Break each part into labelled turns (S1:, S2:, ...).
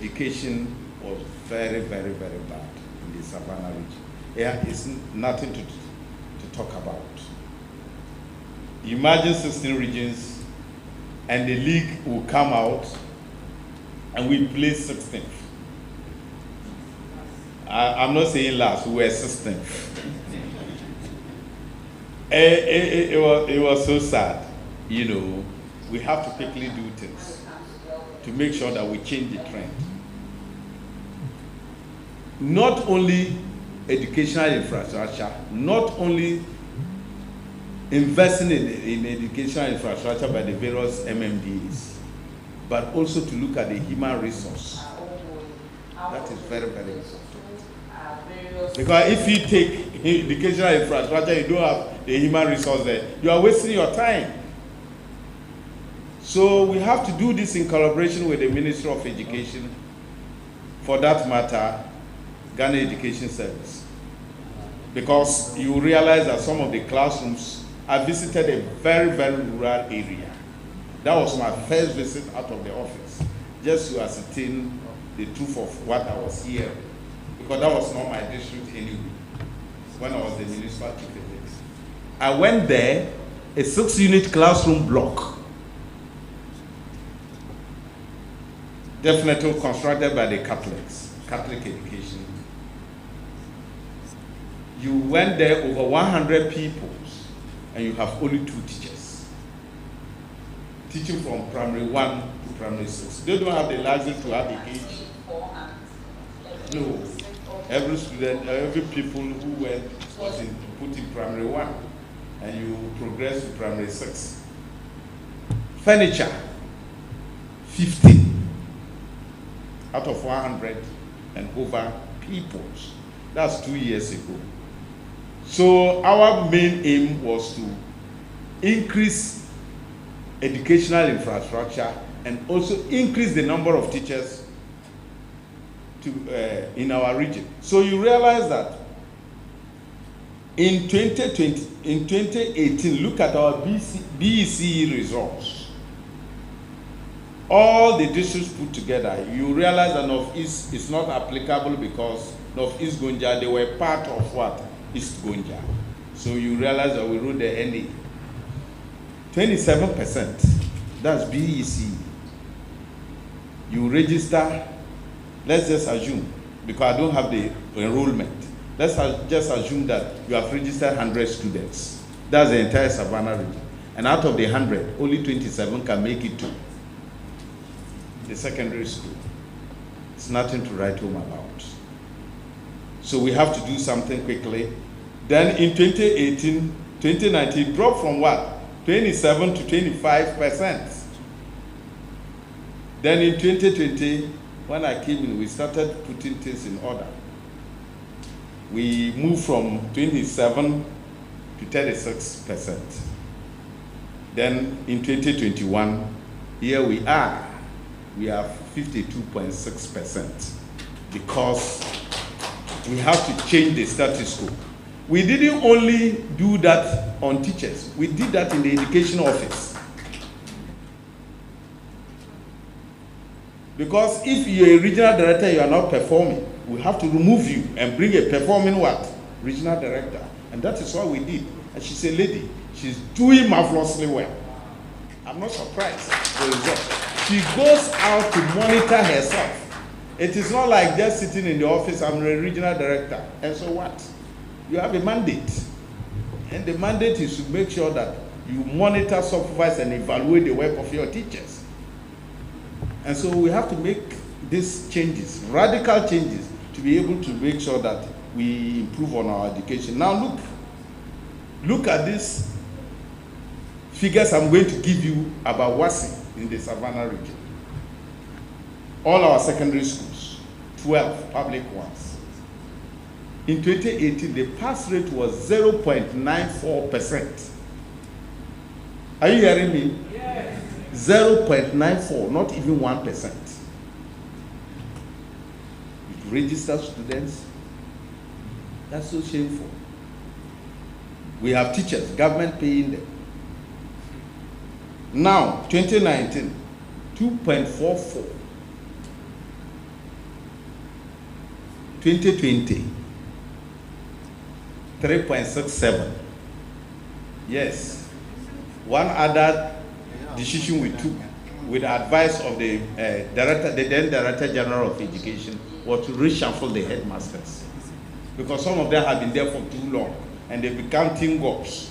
S1: education was very, very, very bad in the Savannah region. Yeah, it's nothing to talk about. Imagine 16 regions and the league will come out and we place 16th. I'm not saying last, we were 16th. It was so sad. You know, we have to quickly do things to make sure that we change the trend. Not only educational infrastructure, not only investing in educational infrastructure by the various MMDs, but also to look at the human resource. That is very, very important. Because if you take educational infrastructure, you don't have the human resource there, you are wasting your time. So we have to do this in collaboration with the Ministry of Education, for that matter, Ghana Education Service. Because you realize that some of the classrooms, I visited a very, very rural area. That was my first visit out of the office, just to ascertain the truth of what I was hearing. Because that was not my district anyway, when I was the municipal chief executive. I went there, a 6-unit classroom block, definitely constructed by the Catholics, Catholic education. You went there, over 100 people, and you have only 2 teachers. Teaching from primary 1 to primary 6. They don't have the luxury to have the age. No. Every student, every people who went was put in primary 1, and you progress to primary 6. Furniture, 50 out of 100 and over peoples. That's 2 years ago. So our main aim was to increase educational infrastructure and also increase the number of teachers in our region. So you realize that in 2018, look at our BECE results. All the districts put together, you realize that Northeast is not applicable because Northeast Gonja, they were part of what? East Gonja. So you realize that we wrote the NA. 27%, that's BECE. You register, let's just assume, because I don't have the enrollment, let's just assume that you have registered 100 students. That's the entire Savannah region. And out of the 100, only 27 can make it to the secondary school. It's nothing to write home about. So we have to do something quickly. Then in 2019, it dropped from what? 27 to 25%. Then in 2020, when I came in, we started putting things in order. We moved from 27 to 36%. Then in 2021, here we are. We have 52.6% because we have to change the status quo. We didn't only do that on teachers. We did that in the education office. Because if you're a regional director, you are not performing, we have to remove you and bring a performing what? Regional director. And that is what we did. And she's a lady. She's doing marvelously well. I'm not surprised the result. She goes out to monitor herself. It is not like just sitting in the office, I'm a regional director. And so what? You have a mandate. And the mandate is to make sure that you monitor, supervise, and evaluate the work of your teachers. And so we have to make these changes, radical changes, to be able to make sure that we improve on our education. Now look at these figures I'm going to give you about WASI in the Savannah region. All our secondary schools, 12 public ones. In 2018, the pass rate was 0.94%. Are you hearing me? Yes. 0.94, not even 1%. You register students, that's so shameful. We have teachers, government paying them. Now, 2019, 2.44. 2020, 3.67. Yes. One other decision we took with the advice of the then Director General of Education was to reshuffle the headmasters, because some of them have been there for too long and they become tingos.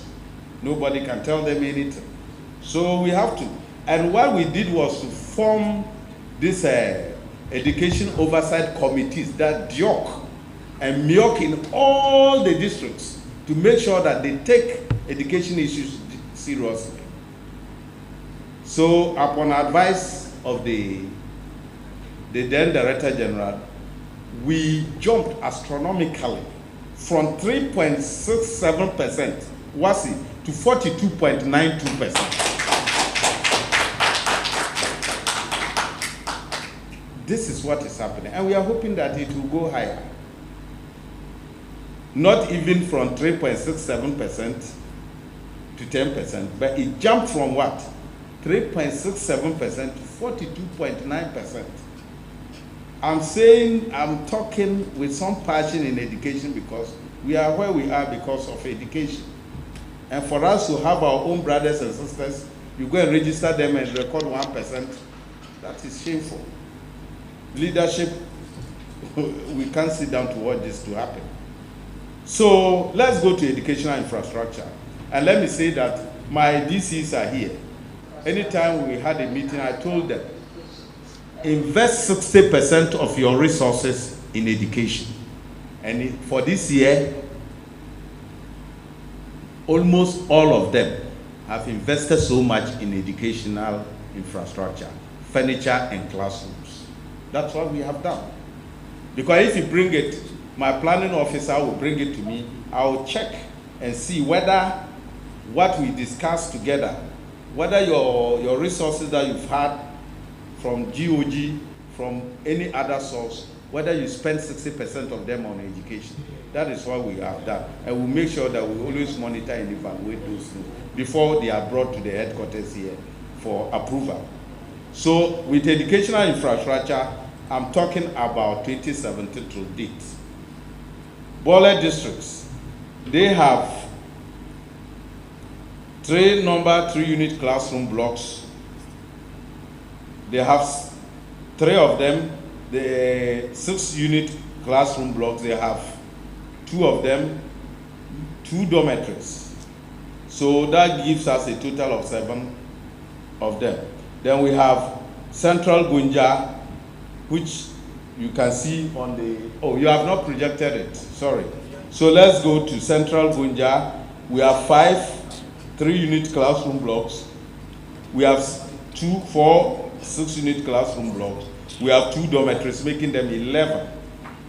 S1: Nobody can tell them anything. So we have to. And what we did was to form this education oversight committees that DIOC and MIOC in all the districts to make sure that they take education issues seriously. So upon advice of the then Director General, we jumped astronomically from 3.67% WASI to 42.92%. This is what is happening, and we are hoping that it will go higher. Not even from 3.67% to 10%, but it jumped from what? 3.67% to 42.9%. I'm talking with some passion in education because we are where we are because of education. And for us to have our own brothers and sisters, you go and register them and record 1%, that is shameful. Leadership, we can't sit down to watch this to happen. So let's go to educational infrastructure. And let me say that my DCs are here. Anytime we had a meeting, I told them, invest 60% of your resources in education. And for this year, almost all of them have invested so much in educational infrastructure, furniture and classrooms. That's what we have done. Because if you bring it, my planning officer will bring it to me, I will check and see whether what we discussed together, whether your resources that you've had from GOG, from any other source, whether you spend 60% of them on education. That is what we have done. And we'll make sure that we always monitor and evaluate those things before they are brought to the headquarters here for approval. So with educational infrastructure, I'm talking about 2017 to date. Bole districts, they have 3 unit classroom blocks. They have 3 of them, the 6 unit classroom blocks, they have 2 of them, 2 dormitories. So that gives us a total of 7 of them. Then we have Central Gunja, which you can see on the, oh, you have not projected it, sorry. So let's go to Central Gunja. We have 5 3-unit classroom blocks. We have 2, 4, 6-unit classroom blocks. We have 2 dormitories, making them 11.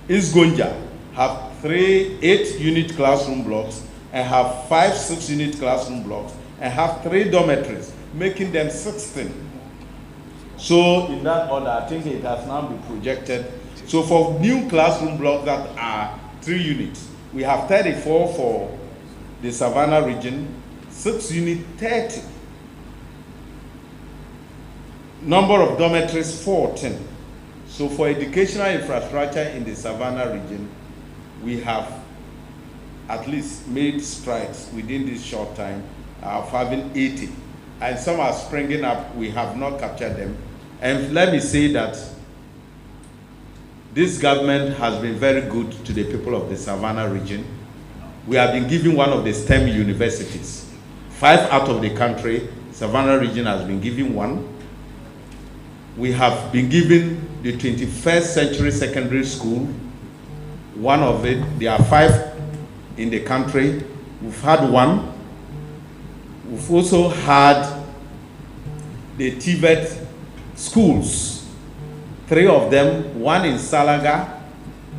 S1: East Gunja have 3 8-unit classroom blocks and have 5 6-unit classroom blocks and have 3 dormitories, making them 16. So in that order, I think it has now been projected. So for new classroom blocks that are 3 units, we have 34 for the Savannah region, 6 unit 30. Number of dormitories 14. So for educational infrastructure in the Savannah region, we have at least made strides within this short time of having 80. And some are springing up, we have not captured them. And let me say that this government has been very good to the people of the Savannah region. We have been given one of the STEM universities. 5 out of the country, Savannah region has been given one. We have been given the 21st century secondary school. One of it, there are 5 in the country. We've had one. We've also had the TVET schools. 3 of them, one in Salaga,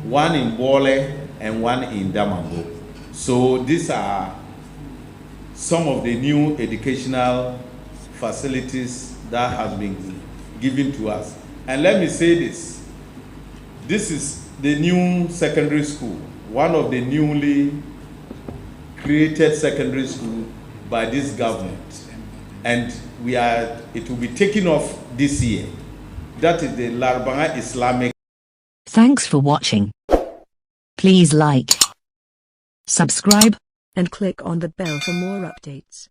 S1: one in Bole, and one in Damango. So these are some of the new educational facilities that has been given to us. And let me say this. This is the new secondary school, one of the newly created secondary school by this government. And it will be taken off this year. That is the Larbanga Islamic.
S2: Thanks for watching. Please like, subscribe,
S3: and click on the bell for more updates.